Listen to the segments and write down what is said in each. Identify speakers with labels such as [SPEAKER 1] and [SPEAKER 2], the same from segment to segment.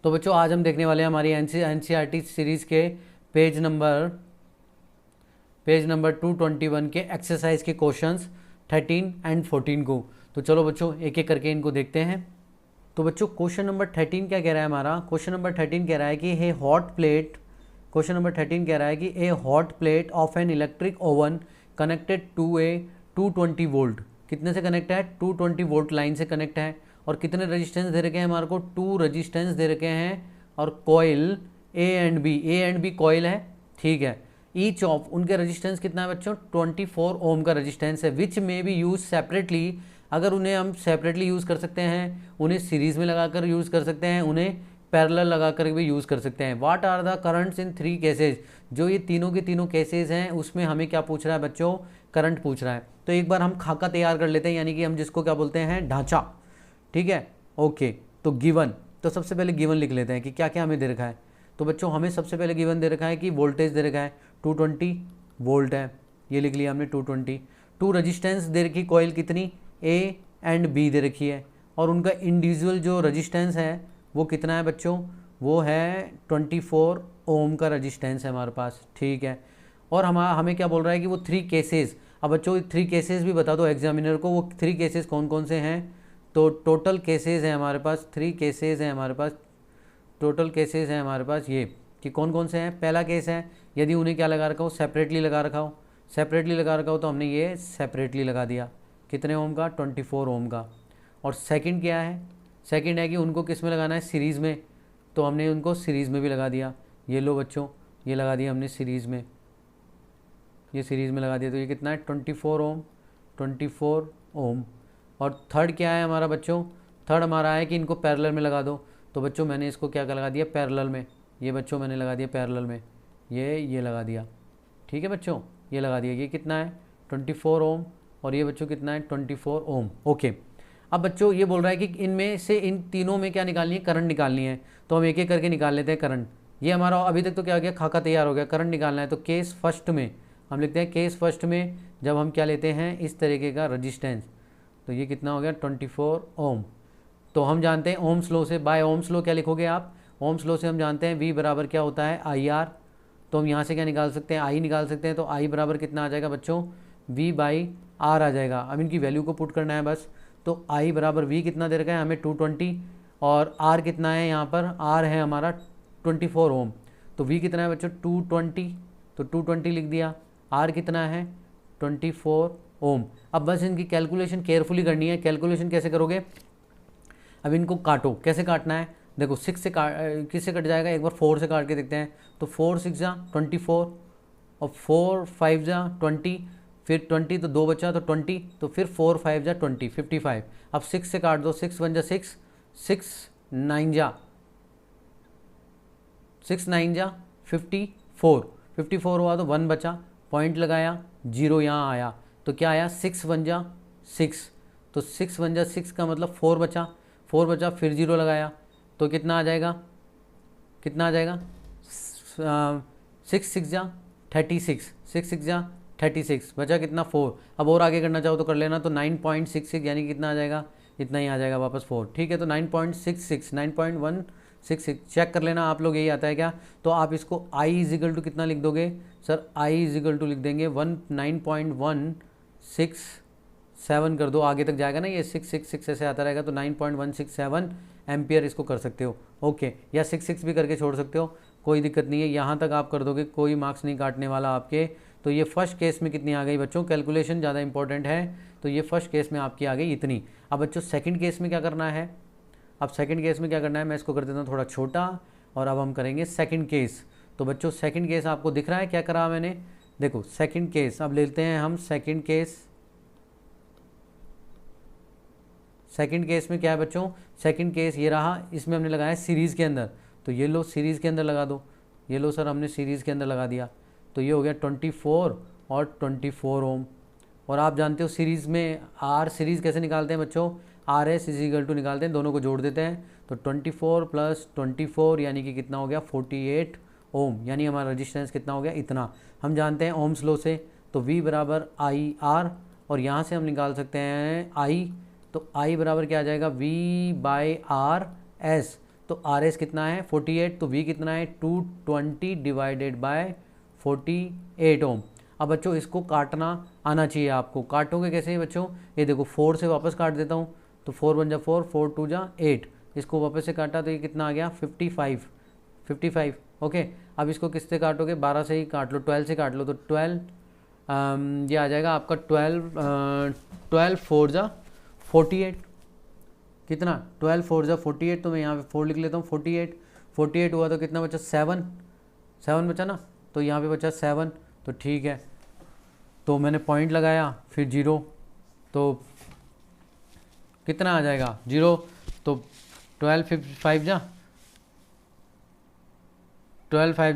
[SPEAKER 1] तो बच्चों आज हम देखने वाले हैं हमारी एनसीईआरटी सीरीज़ के पेज नंबर 221 के एक्सरसाइज के क्वेश्चंस 13 एंड 14 को। तो चलो बच्चों एक एक करके इनको देखते हैं। तो बच्चों क्वेश्चन नंबर 13 क्या कह रहा है हमारा? क्वेश्चन नंबर 13 कह रहा है कि a hot plate question number 13 कह रहा है कि a hot plate of an electric oven connected to a 220 volt. कितने से कनेक्ट है? 220 वोल्ट लाइन से कनेक्ट है। और कितने रेजिस्टेंस दे रखे हैं हमारे को? 2 रेजिस्टेंस दे रखे हैं। और coil A and B coil है, ठीक है। ईच ऑफ उनके रेजिस्टेंस कितना है बच्चों? 24 ओम का रेजिस्टेंस है। विच में बी यूज सेपरेटली, अगर उन्हें हम सेपरेटली यूज़ कर सकते हैं, उन्हें सीरीज़ में लगाकर यूज़ कर सकते हैं, उन्हें पैरेलल लगाकर भी यूज़ कर सकते हैं। What are the currents in 3 cases? जो ये तीनों के तीनों केसेज हैं उसमें हमें क्या पूछ रहा है बच्चों? करंट पूछ रहा है। तो एक बार हम खाका तैयार कर लेते हैं, यानी कि हम जिसको क्या बोलते हैं? ढांचा, ठीक है। ओके, तो गिवन, तो सबसे पहले गिवन लिख लेते हैं कि क्या क्या हमें दे रखा है। तो बच्चों हमें सबसे पहले गिवन दे रखा है कि वोल्टेज दे रखा है 220 वोल्ट है, ये लिख लिया हमने 220। 2 रेजिस्टेंस दे रखी, कॉइल कितनी? ए एंड बी दे रखी है। और उनका इंडिविजुअल जो रेजिस्टेंस है वो कितना है बच्चों? वो है 24 ओम का रेजिस्टेंस है हमारे पास, ठीक है। और हमें क्या बोल रहा है कि वो 3 केसेस। अब बच्चों 3 केसेस भी बता दो एग्जामिनर को, वो 3 केसेस कौन कौन से हैं? तो टोटल केसेस हैं हमारे पास 3 केसेस हैं हमारे पास, टोटल केसेस हैं हमारे पास ये कि कौन कौन से हैं। पहला केस है यदि उन्हें क्या लगा रखा हो? सेपरेटली लगा रखा हो। सेपरेटली लगा रखा हो तो हमने ये सेपरेटली लगा दिया, कितने ओम का? 24 ओम का। और सेकंड क्या है? सेकंड है कि उनको किस में लगाना है? सीरीज़ में, तो हमने उनको सीरीज़ में भी लगा दिया। ये लो बच्चों, ये लगा दिया हमने सीरीज़ में, ये सीरीज़ में लगा दिया। तो ये कितना है? 24 ओम, 24 ओम। और थर्ड क्या है हमारा बच्चों? थर्ड हमारा है कि इनको पैरेलल में लगा दो। तो बच्चों मैंने इसको क्या लगा दिया? पैरेलल में। ये बच्चों मैंने लगा दिया पैरेलल में, ये लगा दिया, ठीक है बच्चों, ये लगा दिया। ये कितना है? 24 ओम। और ये बच्चों कितना है? 24 ओम। ओके, अब बच्चों ये बोल रहा है कि इनमें से इन तीनों में क्या निकालनी है? करंट निकालनी है। तो हम एक एक करके निकाल लेते हैं करंट। ये हमारा अभी तक तो क्या हो गया? खाका तैयार हो गया। करंट निकालना है तो केस फर्स्ट में हम लिखते हैं, केस फर्स्ट में जब हम क्या लेते हैं? इस तरीके का रजिस्टेंस, तो ये कितना हो गया? 24 ओम। तो हम जानते हैं ओम्स लॉ से, बाय ओम्स लॉ क्या लिखोगे आप? ओम्स लॉ से हम जानते हैं V बराबर क्या होता है? IR। तो हम यहाँ से क्या निकाल सकते हैं? I निकाल सकते हैं। तो I बराबर कितना आ जाएगा बच्चों? V बाई R आ जाएगा। अब इनकी वैल्यू को पुट करना है बस। तो I बराबर V कितना दे रखा है हमें? 220। और R कितना है यहाँ पर? R है हमारा 24 ओम। तो V कितना है बच्चों? 220, तो 220 लिख दिया। R कितना है? 24 ओम। अब बस इनकी कैलकुलेशन केयरफुली करनी है। कैलकुलेशन कैसे करोगे? अब इनको काटो, कैसे काटना है? देखो 6 से किससे कट जाएगा? एक बार 4 से काट के देखते हैं। तो 4 6 जा 24, और 4 5 जा 20, फिर 20 तो 2 बचा तो 20, तो फिर 4 5 जा 20, 55। अब 6 से काट दो, 6 1 जा 6, 6 9 जा 6 9 जा 54, 54 हुआ तो 1 बचा, पॉइंट लगाया, 0 यहाँ आया। तो क्या आया? 6 1 जा 6, तो 6 1 जा 6 का मतलब 4 बचा, 4 बचा, फिर 0 लगाया तो कितना आ जाएगा? कितना आ जाएगा? 6 6 जा 36, 6 6 जा 36, बचा कितना? 4। अब और आगे करना चाहो तो कर लेना। तो 9.66 यानी कितना आ जाएगा? इतना ही आ जाएगा वापस 4, ठीक है। तो 9.66 9.166 चेक कर लेना आप लोग, यही आता है क्या? तो आप इसको I इजिकल टू कितना लिख दोगे? सर I इजिकल टू लिख देंगे 9.167 कर दो, आगे तक जाएगा ना, ये 666 ऐसे आता रहेगा। तो 9.167 एम्पियर इसको कर सकते हो, ओके। या 66 भी करके छोड़ सकते हो, कोई दिक्कत नहीं है। यहाँ तक आप कर दोगे, कोई मार्क्स नहीं काटने वाला आपके। तो ये फर्स्ट केस में कितनी आ गई बच्चों? कैलकुलेशन ज़्यादा इंपॉर्टेंट है। तो ये फर्स्ट केस में आपकी आ गई इतनी। अब बच्चों सेकंड केस में क्या करना है? अब सेकंड केस में क्या करना है? मैं इसको कर देता हूँ थोड़ा छोटा, और अब हम करेंगे सेकंड केस। तो बच्चों सेकंड केस आपको दिख रहा है क्या करा मैंने? देखो सेकंड केस अब लेते हैं हम। सेकंड केस, सेकंड केस में क्या है बच्चों? सेकंड केस ये रहा, इसमें हमने लगाया सीरीज़ के अंदर। तो ये लो सीरीज़ के अंदर लगा दो, ये लो सर हमने सीरीज़ के अंदर लगा दिया। तो ये हो गया 24 और 24 ओम। और आप जानते हो सीरीज़ में आर सीरीज़ कैसे निकालते हैं बच्चों? RS इजिकल टू निकालते हैं, दोनों को जोड़ देते हैं। तो 24 + 24 यानी कि कितना हो गया? 48 ओम। यानी हमारा रजिस्टेंस कितना हो गया? इतना। हम जानते हैं ओम्स लॉ से, तो V बराबर IR, और यहाँ से हम निकाल सकते हैं I। तो I बराबर क्या आ जाएगा? V/RS। तो आर एस कितना है 48, तो वी कितना है 220 डिवाइडेड बाय 48 ओम। अब बच्चों इसको काटना आना चाहिए आपको। काटोगे कैसे बच्चों, ये देखो 4 से वापस काट देता हूँ, तो 4 बन जा 4, 4 2 जा 8, इसको वापस से काटा तो ये कितना आ गया 55। ओके, अब इसको किससे काटोगे, 12 से ही काट लो, 12 से काट लो, तो 12 ये आ जाएगा आपका 12 4 जा 48, कितना 12 4 जा 48, तो मैं यहाँ पे 4 लिख लेता हूँ, 48 हुआ तो कितना बचा 7 बचा ना, तो यहाँ पे बचा 7, तो ठीक है, तो मैंने पॉइंट लगाया फिर 0, तो कितना आ जाएगा 0, तो 12 5 जा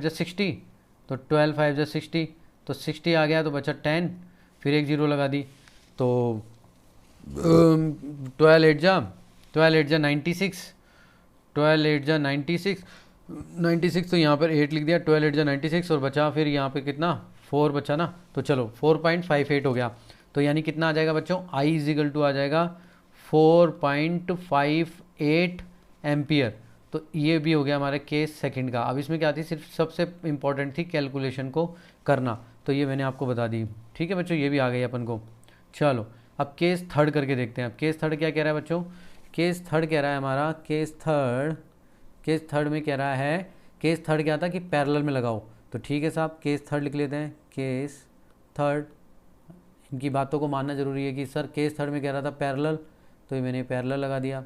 [SPEAKER 1] 60, तो 12 5 जा 60, तो 60 आ गया, तो बचा 10, फिर एक 0 लगा दी, तो 12 8 जा 96, 12 8 जा 96, तो यहाँ पर 8 लिख दिया, 12 8 जा 96, और बचा फिर यहाँ पे कितना 4 बचा ना, तो चलो 4.58 हो गया, तो यानी कितना आ जाएगा बच्चों, आई इज इक्वल टू आ जाएगा 4.58 एम्पियर। तो ये भी हो गया हमारे केस सेकंड का। अब इसमें क्या थी, सिर्फ सबसे इम्पॉर्टेंट थी कैलकुलेशन को करना, तो ये मैंने आपको बता दी। ठीक है बच्चों, ये भी आ गई अपन को। चलो अब केस थर्ड करके देखते हैं। अब केस थर्ड क्या कह रहा है बच्चों, केस थर्ड कह रहा है हमारा, केस थर्ड में कह रहा है, केस थर्ड क्या था कि पैरेलल में लगाओ, तो ठीक है साहब केस थर्ड लिख लेते हैं। केस थर्ड, इनकी बातों को मानना जरूरी है कि सर केस थर्ड में कह रहा था पैरेलल, तो ये मैंने पैरेलल लगा दिया।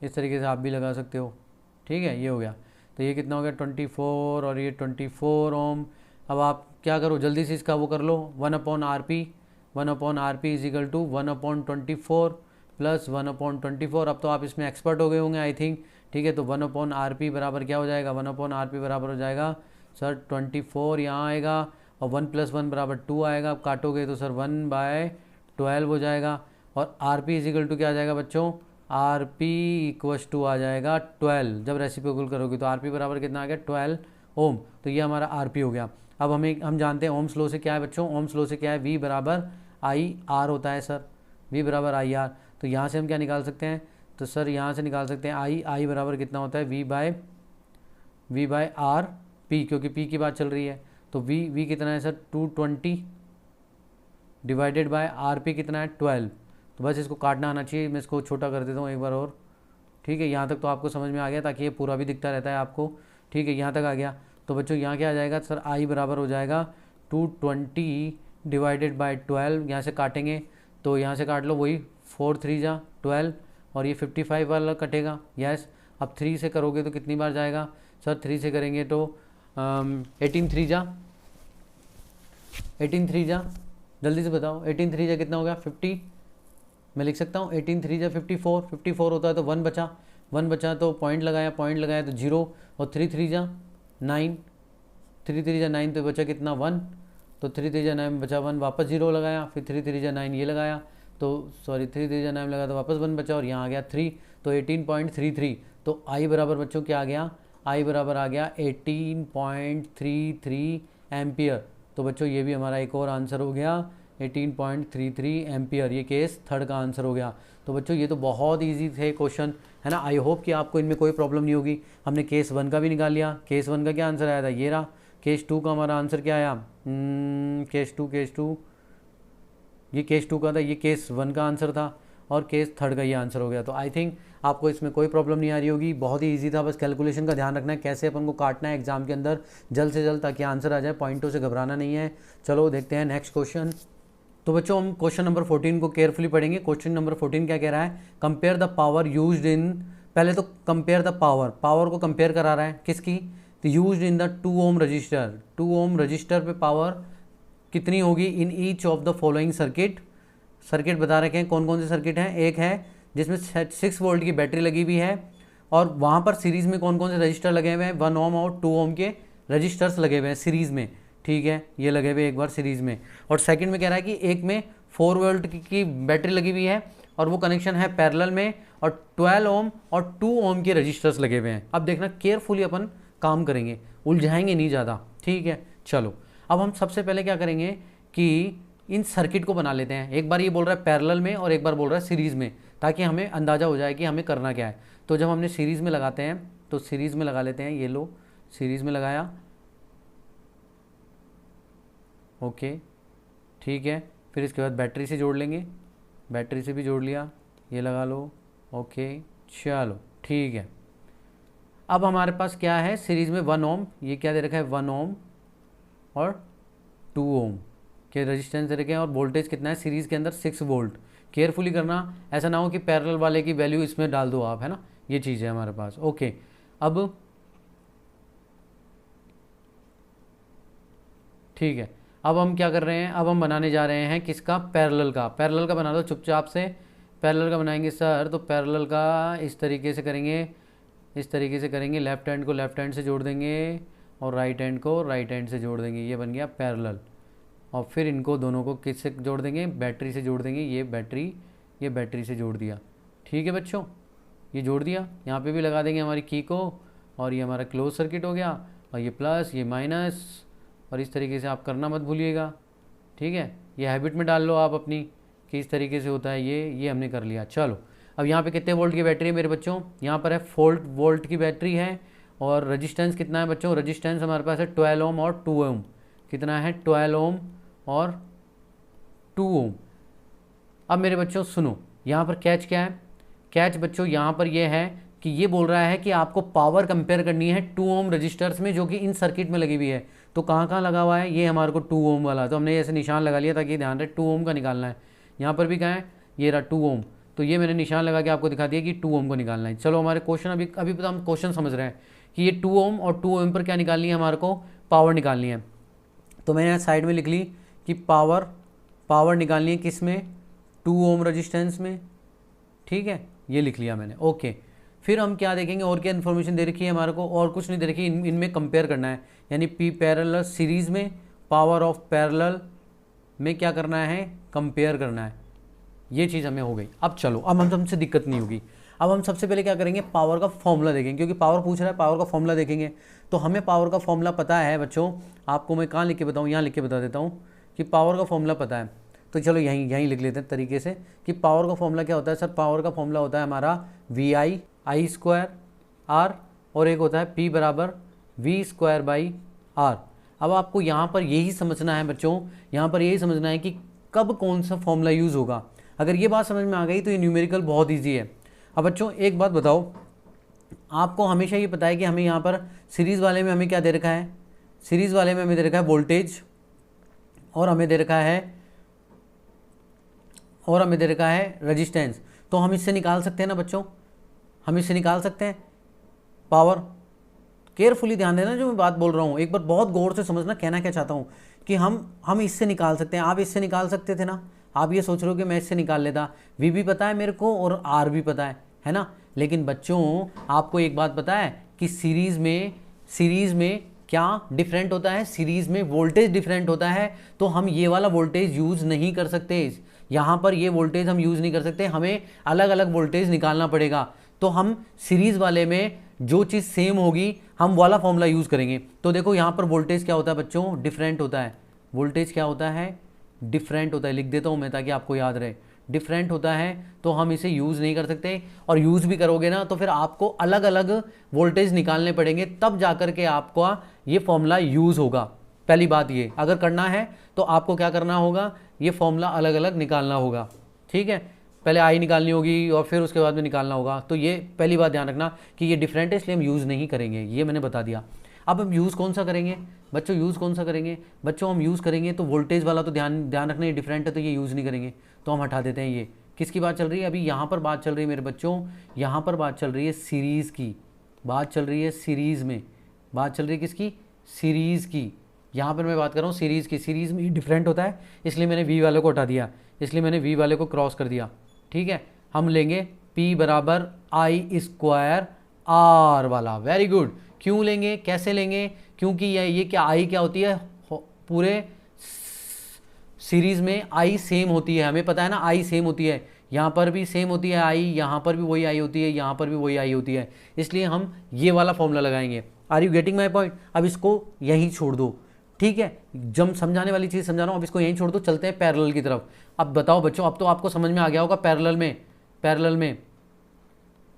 [SPEAKER 1] इस तरीके से आप भी लगा सकते हो। ठीक है, ये हो गया, तो ये कितना हो गया 24 और ये 24 ओम। अब आप क्या करो, जल्दी से इसका वो कर लो, 1/RP is equal to 1/24 plus 1/24। अब तो आप इसमें एक्सपर्ट हो गए होंगे आई थिंक। ठीक है, तो 1/RP बराबर क्या हो जाएगा, 1/RP बराबर हो जाएगा सर 24 यहाँ आएगा, और 1 + 1 बराबर 2 आएगा। आप काटोगे तो सर 1/12 हो जाएगा, और RP इज इक्वल टू क्या आ जाएगा बच्चों, RP इक्वस टू आ जाएगा 12। जब रेसिप्रोकल करोगे तो RP बराबर कितना आ गया 12 ओम, तो ये हमारा RP हो गया। अब हम जानते हैं ओम्स लॉ से क्या है बच्चों, ओम्स लॉ से क्या है, V बराबर IR होता है सर, V बराबर IR। तो यहाँ से हम क्या निकाल सकते हैं, तो सर यहाँ से निकाल सकते हैं I बराबर कितना होता है V बाय RP, क्योंकि P की बात चल रही है। तो V कितना है सर 220 डिवाइडेड बाय RP कितना है 12। तो बस इसको काटना आना चाहिए, मैं इसको छोटा कर देता हूँ एक बार और। ठीक है, यहाँ तक तो आपको समझ में आ गया, ताकि ये पूरा भी दिखता रहता है आपको। ठीक है, यहाँ तक आ गया, तो बच्चों यहाँ क्या आ जाएगा सर, I बराबर हो जाएगा 220 डिवाइडेड बाय 12। यहाँ से काटेंगे तो यहाँ से काट लो, वही 4 3 जा 12, और ये 55 वाला कटेगा। यस, अब 3 से करोगे तो कितनी बार जाएगा सर, 3 से करेंगे तो 18 3 जा, जल्दी से बताओ 18 3 जा कितना हो गया 50। मैं लिख सकता हूँ 18 3 जा 54 होता है, तो 1 बचा तो पॉइंट लगाया तो 0, और 3 3 जा 9, 3 3 जा 9, तो बचा कितना 1, तो 3 3 जा 9 बचा 1, वापस 0 लगाया, फिर 3 3 जा 9 ये लगाया, तो सॉरी 3 3 जा 9 लगा तो वापस 1 बचा, और यहाँ आ गया 3, तो 18.33। तो I बराबर बच्चों क्या आ गया, I बराबर आ गया 18.33 एम्पियर। तो बच्चों ये भी हमारा एक और आंसर हो गया 18.33 एम्पियर। ये केस थर्ड का आंसर हो गया। तो बच्चों ये तो बहुत इजी थे क्वेश्चन, है ना। आई होप कि आपको इनमें कोई प्रॉब्लम नहीं होगी। हमने केस 1 का भी निकाल लिया, केस 1 का क्या आंसर आया था, ये रहा। केस 2 का हमारा आंसर क्या आया, केस 2 ये केस 2 का था, ये केस 1 का आंसर था, और केस थर्ड का ये आंसर हो गया। तो आई थिंक आपको इसमें कोई प्रॉब्लम नहीं आ रही होगी, बहुत ही इजी था। बस कैलकुलेशन का ध्यान रखना है, कैसे अपन को काटना है एग्जाम के अंदर जल्द से जल्द, ताकि आंसर आ जाए। पॉइंटों से घबराना नहीं है। चलो देखते हैं नेक्स्ट क्वेश्चन। तो बच्चों हम क्वेश्चन नंबर 14 को केयरफुली पढ़ेंगे। क्वेश्चन नंबर 14 क्या कह रहा है, compare the power used in, पहले तो कंपेयर द पावर को कंपेयर करा रहा है किसकी, तो used in the 2 ohm resistor. 2 ohm resistor पे पावर कितनी होगी in each of the following circuit बता रखे हैं। कौन कौन से सर्किट हैं, एक है जिसमें 6 वोल्ट की बैटरी लगी हुई है, और वहाँ पर सीरीज़ में कौन कौन से रजिस्टर लगे हुए हैं, 1 ओम और 2 ओम के रजिस्टर्स लगे हुए हैं सीरीज़ में। ठीक है, ये लगे हुए एक बार सीरीज़ में। और सेकंड में कह रहा है कि एक में 4 वोल्ट की बैटरी लगी हुई है, और वो कनेक्शन है पैरेलल में, और 12 ओम और 2 ओम के रजिस्टर्स लगे हुए हैं। अब देखना केयरफुली अपन काम करेंगे, उलझाएंगे नहीं ज़्यादा। ठीक है, चलो अब हम सबसे पहले क्या करेंगे कि इन सर्किट को बना लेते हैं। एक बार ये बोल रहा है पैरेलल में और एक बार बोल रहा है सीरीज़ में, ताकि हमें अंदाज़ा हो जाए कि हमें करना क्या है। तो जब हमने सीरीज़ में लगाते हैं तो सीरीज़ में लगा लेते हैं, ये लो सीरीज़ में लगाया, ओके ठीक है। फिर इसके बाद बैटरी से जोड़ लेंगे, बैटरी से भी जोड़ लिया, ये लगा लो, ओके चलो ठीक है। अब हमारे पास क्या है सीरीज़ में 1 ओम, ये क्या दे रखा है 1 ओम और 2 ओम के रेजिस्टेंस दे रखे हैं, और वोल्टेज कितना है सीरीज़ के अंदर 6 वोल्ट। केयरफुली करना, ऐसा ना हो कि पैरेलल वाले की वैल्यू इसमें डाल दो आप, है ना, ये चीज़ है हमारे पास। ओके अब ठीक है, अब हम क्या कर रहे हैं, अब हम बनाने जा रहे हैं किसका, पैरेलल का। पैरेलल का बना दो चुपचाप से, पैरेलल का बनाएंगे सर, तो पैरेलल का इस तरीके से करेंगे, इस तरीके से करेंगे, लेफ्ट हैंड को लेफ्ट हैंड से जोड़ देंगे और राइट हैंड को राइट हैंड से जोड़ देंगे, ये बन गया पैरेलल। और फिर इनको दोनों को किससे जोड़ देंगे, बैटरी से जोड़ देंगे, ये बैटरी से जोड़ दिया। ठीक है बच्चों, ये जोड़ दिया, यहाँ पे भी लगा देंगे हमारी की को, और ये हमारा क्लोज सर्किट हो गया, और ये प्लस ये माइनस, और इस तरीके से आप करना मत भूलिएगा। ठीक है, ये हैबिट में डाल लो आप अपनी कि इस तरीके से होता है ये हमने कर लिया। चलो अब यहाँ पे कितने वोल्ट की बैटरी है मेरे बच्चों, यहाँ पर है 4 वोल्ट की बैटरी है, और रजिस्टेंस कितना है बच्चों, रजिस्टेंस हमारे पास है 12 ओम और 2 ओम। कितना है 12 ओम और 2 ओम। अब मेरे बच्चों सुनो, यहाँ पर कैच क्या है, कैच बच्चों यहाँ पर ये है कि ये बोल रहा है कि आपको पावर कंपेयर करनी है 2 ओम रजिस्टर्स में जो कि इन सर्किट में लगी हुई है। तो कहाँ कहाँ लगा हुआ है, ये हमारे को 2 ओम वाला, तो हमने ऐसे निशान लगा लिया ताकि ध्यान रहे 2 ओम का निकालना है। यहाँ पर भी कहाँ है, ये रहा 2 ओम, तो ये मैंने निशान लगा के आपको दिखा दिया कि 2 ओम को निकालना है। चलो हमारे क्वेश्चन अभी तो हम क्वेश्चन समझ रहे हैं कि ये 2 ओम और 2 ओम पर क्या निकालनी है, हमारे को पावर निकालनी है। तो मैंने यहाँ साइड में लिख ली कि पावर निकालनी है किस में, 2 ओम रजिस्टेंस में। ठीक है, ये लिख लिया मैंने, ओके। फिर हम क्या देखेंगे, और क्या इन्फॉर्मेशन दे रखी है हमारे को, और कुछ नहीं दे रखी, इनमें कंपेयर करना है, यानी पी पैरेलल सीरीज़ में पावर ऑफ पैरेलल में क्या करना है, कंपेयर करना है। ये चीज़ हमें हो गई। अब चलो, अब हमसे दिक्कत नहीं होगी। अब हम सबसे पहले क्या करेंगे, पावर का फॉर्मूला देखेंगे, क्योंकि पावर पूछ रहा है, पावर का फॉर्मूला देखेंगे। तो हमें पावर का फॉर्मूला पता है बच्चों, आपको मैं कहाँ लिख के बताऊँ, यहाँ लिख के बता देता हूँ कि पावर का फॉर्मूला पता है। तो चलो यहीं लिख लेते हैं तरीके से कि पावर का फॉर्मूला क्या होता है। सर पावर का फॉर्मूला होता है हमारा VI I²R, और एक होता है P बराबर V²/R। अब आपको यहाँ पर यही समझना है बच्चों, यहाँ पर यही समझना है कि कब कौन सा फॉर्मूला यूज़ होगा। अगर ये बात समझ में आ गई तो ये न्यूमेरिकल बहुत ईजी है। अब बच्चों एक बात बताओ, आपको हमेशा ये पता है कि हमें यहाँ पर सीरीज़ वाले में हमें क्या दे रखा है, सीरीज़ वाले में हमें दे रखा है वोल्टेज, और हमें दे रखा है रेजिस्टेंस। तो हम इससे निकाल सकते हैं ना बच्चों, हम इससे निकाल सकते हैं पावर। केयरफुली ध्यान देना जो मैं बात बोल रहा हूँ, एक बार बहुत गौर से समझना, कहना क्या चाहता हूँ कि हम इससे निकाल सकते हैं। आप इससे निकाल सकते थे ना, आप ये सोच रहे हो कि मैं इससे निकाल लेता, V भी पता है मेरे को और R भी पता है ना। लेकिन बच्चों आपको एक बात पता है कि सीरीज़ में क्या डिफरेंट होता है, सीरीज़ में वोल्टेज डिफरेंट होता है। तो हम ये वाला वोल्टेज यूज़ नहीं कर सकते, यहाँ पर ये वोल्टेज हम यूज़ नहीं कर सकते, हमें अलग अलग वोल्टेज निकालना पड़ेगा। तो हम सीरीज़ वाले में जो चीज़ सेम होगी हम वाला फॉर्मूला यूज़ करेंगे। तो देखो यहाँ पर वोल्टेज क्या होता है बच्चों, डिफरेंट होता है। वोल्टेज क्या होता है, डिफरेंट होता है, लिख देता हूँ मैं ताकि आपको याद रहे। डिफरेंट होता है तो हम इसे यूज़ नहीं कर सकते, और यूज़ भी करोगे ना तो फिर आपको अलग अलग वोल्टेज निकालने पड़ेंगे, तब जाकर के आपका ये फॉर्मूला यूज़ होगा। पहली बात ये, अगर करना है तो आपको क्या करना होगा, ये फॉर्मूला अलग अलग निकालना होगा। ठीक है, पहले आई निकालनी होगी और फिर उसके बाद में निकालना होगा। तो ये पहली बात ध्यान रखना कि ये डिफरेंट है, इसलिए हम यूज़ नहीं करेंगे, ये मैंने बता दिया। अब हम यूज़ कौन सा करेंगे बच्चों, यूज़ कौन सा करेंगे बच्चों, हम यूज़ करेंगे तो वोल्टेज वाला तो ध्यान रखना, ये डिफरेंट है तो ये यूज़ नहीं करेंगे, तो हम हटा देते हैं। ये किसकी बात चल रही है, अभी यहाँ पर बात चल रही है मेरे बच्चों, यहाँ पर बात चल रही है सीरीज़ की, बात चल रही है सीरीज़ में, बात चल रही है किसकी, सीरीज़ की। यहाँ पर मैं बात कर रहा हूँ सीरीज़ की, सीरीज़ में डिफरेंट होता है, इसलिए मैंने V वाले को हटा दिया, इसलिए मैंने V वाले को क्रॉस कर दिया। ठीक है, हम लेंगे P बराबर I²R वाला। Very good. क्यों लेंगे, कैसे लेंगे, क्योंकि ये क्या I क्या होती है, पूरे सीरीज़ में I सेम होती है, हमें पता है ना I सेम होती है, यहाँ पर भी सेम होती है I, यहाँ पर भी वही I होती है, यहाँ पर भी वही I होती है, इसलिए हम ये वाला फॉर्मूला लगाएंगे। Are you getting my point. अब इसको यहीं छोड़ दो, ठीक है, जब समझाने वाली चीज़ समझा रहा हूँ, अब इसको यहीं छोड़ दो, चलते हैं पैरेलल की तरफ। अब बताओ बच्चों, अब तो आपको समझ में आ गया होगा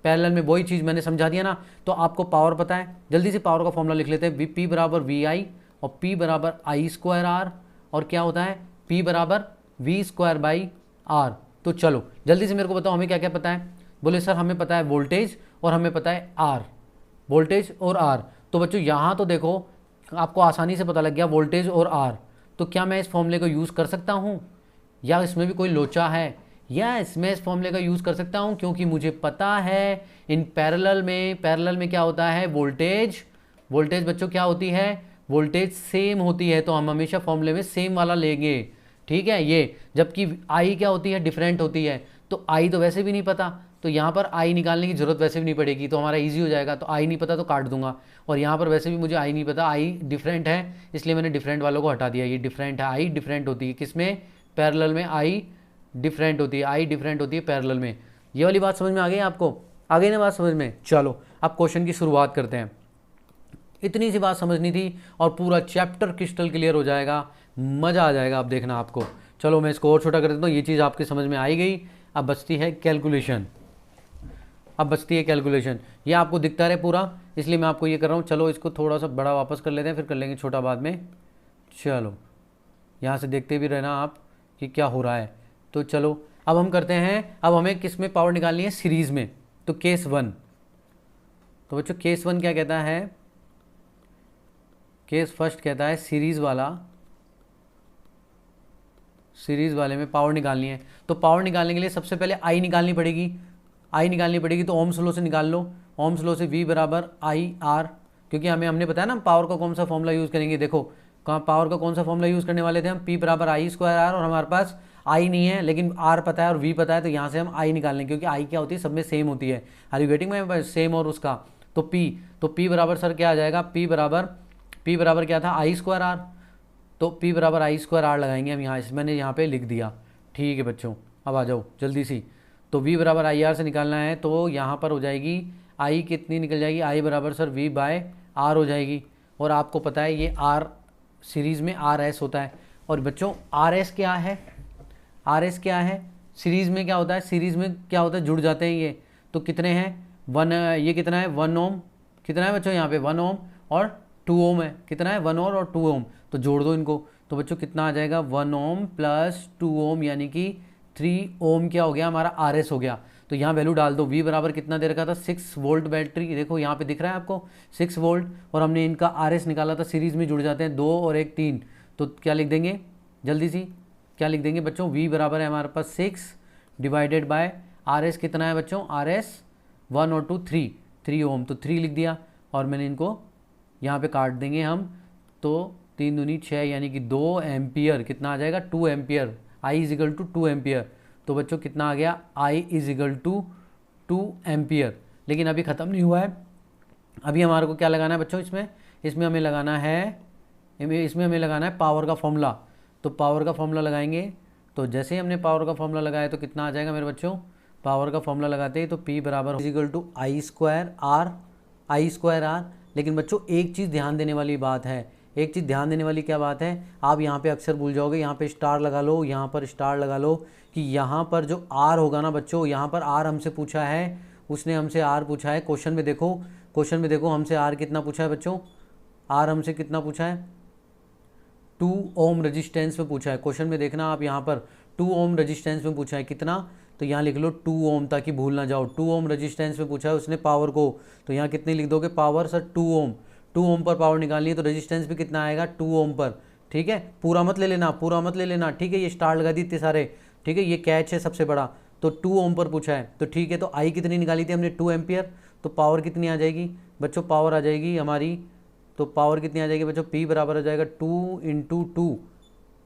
[SPEAKER 1] पैरेलल में वही चीज़ मैंने समझा दिया ना। तो आपको पावर पता है, जल्दी से पावर का फॉर्मूला लिख लेते हैं। P बराबर वी आई और P बराबर आई स्क्वायर आर, और क्या होता है P बराबर वी स्क्वायर बाई आर। तो चलो जल्दी से मेरे को बताओ हमें क्या क्या पता है। बोले सर हमें पता है वोल्टेज और हमें पता है आर, वोल्टेज और आर। तो बच्चों यहाँ तो देखो आपको आसानी से पता लग गया वोल्टेज और आर। तो क्या मैं इस फॉर्मूले को यूज़ कर सकता हूँ, या इसमें भी कोई लोचा है? यस, मैं इस फॉर्मूले का यूज़ कर सकता हूँ, क्योंकि मुझे पता है इन पैरेलल में क्या होता है, वोल्टेज बच्चों क्या होती है, वोल्टेज सेम होती है। तो हम हमेशा फॉर्मूले में सेम वाला लेंगे, ठीक है ये। जबकि आई क्या होती है, डिफरेंट होती है। तो आई तो वैसे भी नहीं पता, तो यहाँ पर आई निकालने की जरूरत वैसे भी नहीं पड़ेगी, तो हमारा इजी हो जाएगा। तो आई नहीं पता तो काट दूंगा, और यहाँ पर वैसे भी मुझे आई नहीं पता, आई डिफरेंट है, इसलिए मैंने डिफरेंट वालों को हटा दिया। ये डिफरेंट है, आई डिफरेंट होती है किसमें, पैरेलल में आई डिफरेंट होती है, आई डिफरेंट होती है पैरेलल में। ये वाली बात समझ में आ गई आपको, आ गई ना बात समझ में? चलो अब क्वेश्चन की शुरुआत करते हैं। इतनी सी बात समझनी थी और पूरा चैप्टर क्रिस्टल क्लियर हो जाएगा, मज़ा आ जाएगा। अब देखना आपको, चलो मैं इसको और छोटा कर देता हूँ। ये चीज़ आपकी समझ में आई गई। अब बचती है कैलकुलेशन, ये आपको दिखता रहे पूरा, इसलिए मैं आपको ये कर रहा हूँ। चलो इसको थोड़ा सा बड़ा वापस कर लेते हैं, फिर कर लेंगे छोटा बाद में। चलो यहाँ से देखते भी रहना आप कि क्या हो रहा है। तो चलो अब हम करते हैं, अब हमें किस में पावर निकालनी है, सीरीज़ में। तो केस 1, तो बच्चों केस 1 क्या कहता है, केस फर्स्ट कहता है सीरीज़ वाले में पावर निकालनी है। तो पावर निकालने के लिए सबसे पहले आई निकालनी पड़ेगी। तो ओम्स लॉ से निकाल लो। ओम्स लॉ से V बराबर आई आर, क्योंकि हमने बताया ना पावर का कौन सा फॉर्मूला यूज़ करेंगे। देखो कहाँ पावर का कौन सा फॉर्मूला यूज़ करने वाले थे हम, P बराबर आई स्क्वायर आर, और हमारे पास आई नहीं है लेकिन आर पता है और V पता है। तो यहाँ से हम आई निकाल लें, क्योंकि आई क्या होती है, सब में सेम होती है। आर यू गेटिंग में, सेम और उसका। तो P बराबर सर क्या आ जाएगा, P बराबर क्या था, आई स्क्वायर आर। तो P बराबर आई स्क्वायर आर लगाएंगे हम यहाँ, मैंने यहाँ पे लिख दिया। ठीक है बच्चों, अब आ जाओ जल्दी सी। तो V बराबर आई आर से निकालना है, तो यहाँ पर हो जाएगी आई कितनी निकल जाएगी, आई बराबर सर V बाय आर हो जाएगी। और आपको पता है ये आर सीरीज़ में आर एस होता है। और बच्चों आर एस क्या है, सीरीज़ में क्या होता है, जुड़ जाते हैं ये। तो कितने हैं, ये कितना है 1 ओम, कितना है बच्चों यहाँ पे 1 ओम और 2 ओम है, कितना है 1 और 2 ओम। तो जोड़ दो इनको, तो बच्चों कितना आ जाएगा 1 ओम प्लस 2 ओम, यानी कि 3 ओम क्या हो गया हमारा, आर एस हो गया। तो यहाँ वैल्यू डाल दो। V बराबर कितना दे रखा था, 6 वोल्ट बैटरी, देखो यहाँ पे दिख रहा है आपको 6 वोल्ट, और हमने इनका आर एस निकाला था, सीरीज़ में जुड़ जाते हैं 2 और 1 3। तो क्या लिख देंगे जल्दी सी, क्या लिख देंगे बच्चों, V बराबर है हमारे पास 6 डिवाइडेड बाय आर एस कितना है बच्चों, आर एस 1 और 2 3 ओम। तो 3 लिख दिया, और मैंने इनको यहाँ पे काट देंगे हम। तो 3 दूनी 6, यानी कि 2 एम्पियर, कितना आ जाएगा 2 ampere, I is equal to 2 ampere. तो बच्चों कितना आ गया, I is equal to 2 ampere. लेकिन अभी ख़त्म नहीं हुआ है, अभी हमारे को क्या लगाना है बच्चों, इसमें हमें लगाना है पावर का फॉर्मूला। तो पावर का फॉर्मूला लगाएंगे, तो जैसे ही हमने पावर का फॉर्मूला लगाया तो कितना आ जाएगा मेरे बच्चों, पावर का फॉर्मूला लगाते ही तो P बराबर is equal to I square R. लेकिन बच्चों एक चीज़ ध्यान देने वाली बात है, क्या बात है, आप यहाँ पे अक्सर भूल जाओगे, यहाँ पे स्टार लगा लो, यहाँ पर स्टार लगा लो, कि यहाँ पर जो R होगा ना बच्चों, यहाँ पर R हमसे पूछा है, उसने हमसे R पूछा है। क्वेश्चन में देखो हमसे R कितना पूछा है बच्चों, R हमसे कितना पूछा है, 2 ओम रजिस्टेंस में पूछा है। क्वेश्चन में देखना आप, यहाँ पर 2 ओम रजिस्टेंस में पूछा है कितना, तो यहाँ लिख लो 2 ओम, ताकि भूल ना जाओ। 2 ओम रजिस्टेंस में पूछा है उसने पावर को, तो यहाँ कितनी लिख दोगे, पावर सर 2 ओम पर पावर निकालनी है, तो रेजिस्टेंस भी कितना आएगा 2 ओम पर। ठीक है, पूरा मत ले लेना, ठीक है, ये स्टार लगा दी इतने सारे, ठीक है, ये कैच है सबसे बड़ा। तो 2 ओम पर पूछा है, तो ठीक है, तो आई कितनी निकाली थी हमने 2 एम्पियर, तो पावर कितनी आ जाएगी बच्चों, पावर आ जाएगी हमारी, तो पावर कितनी आ जाएगी बच्चों, P बराबर हो जाएगा 2 × 2,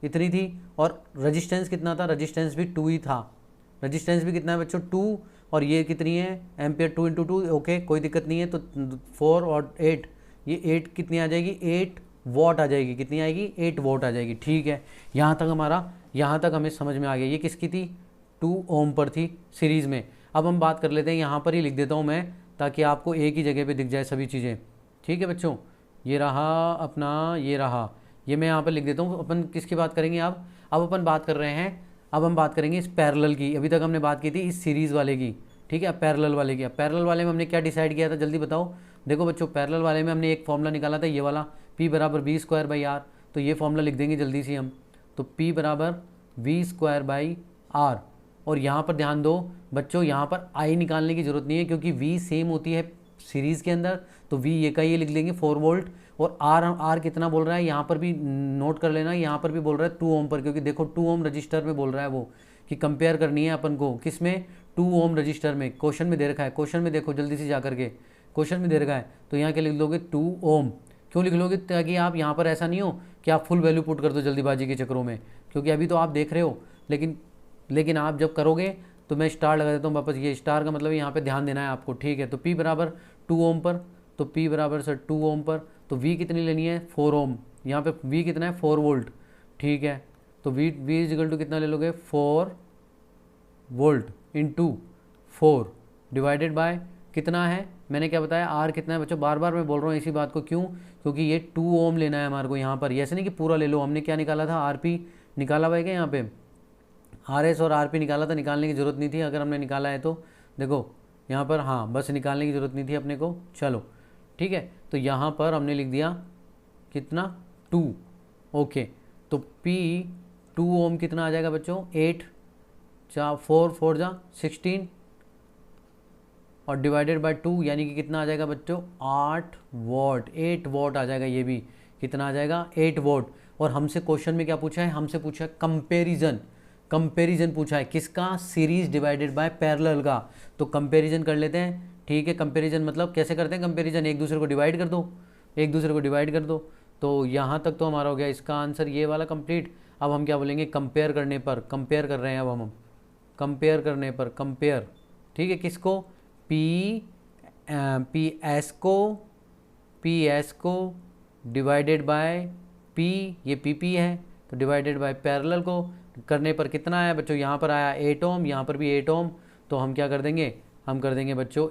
[SPEAKER 1] इतनी थी। और रजिस्टेंस कितना था, रजिस्टेंस भी 2 ही था, रजिस्टेंस भी कितना है बच्चों 2, और ये कितनी है एम्पियर 2 × 2, ओके कोई दिक्कत नहीं है। तो 4 और 8, ये 8 कितनी आ जाएगी, 8 वॉट आ जाएगी, कितनी आएगी 8 वॉट आ जाएगी। ठीक है, यहाँ तक हमें समझ में आ गया। ये किसकी थी, 2 ओम पर थी सीरीज़ में। अब हम बात कर लेते हैं, यहाँ पर ही लिख देता हूँ मैं, ताकि आपको एक ही जगह पे दिख जाए सभी चीज़ें। ठीक है बच्चों, ये रहा अपना, ये मैं यहाँ पर लिख देता हूँ। अपन किसकी बात करेंगे अब अपन बात कर रहे हैं, अब हम बात करेंगे इस पैरेलल की। अभी तक हमने बात की थी इस सीरीज़ वाले की, ठीक है। अब पैरेलल वाले की, अब पैरेलल वाले में हमने क्या डिसाइड किया था, जल्दी बताओ। देखो बच्चों, पैरेलल वाले में हमने एक फॉर्मूला निकाला था ये वाला, P बराबर वी स्क्वायर बाई आर। तो ये फॉर्मूला लिख देंगे जल्दी से हम, तो P बराबर वी स्क्वायर बाई आर। और यहाँ पर ध्यान दो बच्चों, यहाँ पर I निकालने की ज़रूरत नहीं है क्योंकि V सेम होती है सीरीज़ के अंदर, तो V ये का ये लिख लेंगे 4 वोल्ट। और R कितना बोल रहा है यहाँ पर भी नोट कर लेना, यहाँ पर भी बोल रहा है 2 ओम पर, क्योंकि देखो 2 ओम रजिस्टर में बोल रहा है वो कि कंपेयर करनी है अपन को, किस में, 2 ओम रजिस्टर में। क्वेश्चन में दे रखा है, क्वेश्चन में देखो जल्दी से जा करके, क्वेश्चन में दे रखा है। तो यहाँ क्या लिख लोगे, 2 ओम। क्यों लिख लोगे, ताकि आप यहाँ पर ऐसा नहीं हो कि आप फुल वैल्यू पुट कर दो जल्दीबाजी के चक्करों में, क्योंकि अभी तो आप देख रहे हो, लेकिन आप जब करोगे तो मैं स्टार लगा देता हूँ वापस। ये स्टार का मतलब यहाँ पे ध्यान देना है आपको, ठीक है। तो P बराबर 2 ओम पर, तो P बराबर सर 2 ओम पर, तो V कितनी लेनी है, 4 ओम। यहाँ पे V कितना है, 4 वोल्ट, ठीक है। तो V इजिकल टू कितना ले लोगे, 4 वोल्ट इंटू 4 डिवाइडेड बाय कितना है, मैंने क्या बताया, R कितना है बच्चों। बार बार मैं बोल रहा हूँ इसी बात को, क्यों, क्योंकि ये 2 ओम लेना है हमारे को यहाँ पर। ऐसे नहीं कि पूरा ले लो, हमने क्या निकाला था, RP निकाला हुआ है क्या यहाँ पे, RS और RP निकाला था, निकालने की ज़रूरत नहीं थी। अगर हमने निकाला है तो देखो यहाँ पर, हाँ बस निकालने की ज़रूरत नहीं थी अपने को, चलो ठीक है। तो यहाँ पर हमने लिख दिया कितना, 2, ओके। तो P 2 ओम कितना आ जाएगा बच्चों, 8 4 4 जा 16 और डिवाइडेड बाय 2, यानी कि कितना आ जाएगा बच्चों, 8 वॉट। 8 वॉट आ जाएगा, ये भी कितना आ जाएगा, 8 वॉट। और हमसे क्वेश्चन में क्या पूछा है, हमसे पूछा है कंपैरिजन पूछा है किसका, सीरीज डिवाइडेड बाय पैरेलल का। तो कंपैरिजन कर लेते हैं, ठीक है। कंपैरिजन मतलब कैसे करते हैं कंपैरिजन, एक दूसरे को डिवाइड कर दो, एक दूसरे को डिवाइड कर दो। तो यहाँ तक तो हमारा हो गया इसका आंसर ये वाला कंप्लीट। अब हम क्या बोलेंगे, कंपेयर करने पर, कंपेयर कर रहे हैं अब हम, कंपेयर करने पर, कंपेयर, ठीक है। किसको, पी एस को डिवाइडेड बाय P, ये PP है, तो डिवाइडेड बाय पैरेलल को करने पर कितना आया बच्चों, यहाँ पर आया 8 ओम, यहाँ पर भी 8 ओम। तो हम क्या कर देंगे, हम कर देंगे बच्चों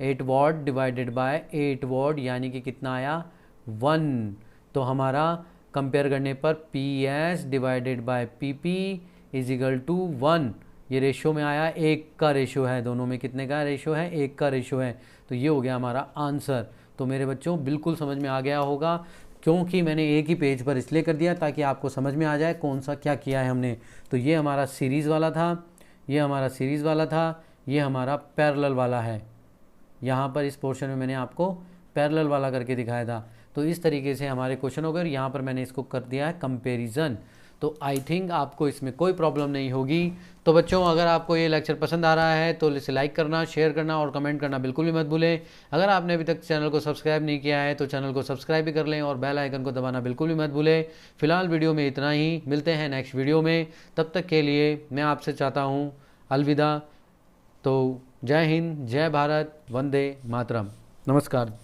[SPEAKER 1] 8 वॉट डिवाइडेड बाय 8 वॉट, यानी कि कितना आया, 1। तो हमारा कंपेयर करने पर PS divided by PP is equal to 1। ये रेशो में आया, 1 का रेशो है, दोनों में कितने का रेशो है, 1 का रेशो है। तो ये हो गया हमारा आंसर। तो मेरे बच्चों बिल्कुल समझ में आ गया होगा, क्योंकि मैंने एक ही पेज पर इसलिए कर दिया ताकि आपको समझ में आ जाए कौन सा क्या किया है हमने। तो ये हमारा सीरीज़ वाला था, ये हमारा सीरीज़ वाला था, ये हमारा पैरेलल वाला है। यहाँ पर इस पोर्शन में मैंने आपको पैरेलल वाला करके दिखाया था। तो इस तरीके से हमारे क्वेश्चन हो गए और यहाँ पर मैंने इसको कर दिया है कंपैरिजन। तो आई थिंक आपको इसमें कोई प्रॉब्लम नहीं होगी। तो बच्चों अगर आपको ये लेक्चर पसंद आ रहा है तो इसे लाइक करना, शेयर करना और कमेंट करना बिल्कुल भी मत भूलें। अगर आपने अभी तक चैनल को सब्सक्राइब नहीं किया है तो चैनल को सब्सक्राइब भी कर लें और बेल आइकन को दबाना बिल्कुल भी मत भूलें। फिलहाल वीडियो में इतना ही, मिलते हैं नेक्स्ट वीडियो में। तब तक के लिए मैं आपसे चाहता हूँ अलविदा। तो जय हिंद, जय भारत, वंदे मातरम, नमस्कार।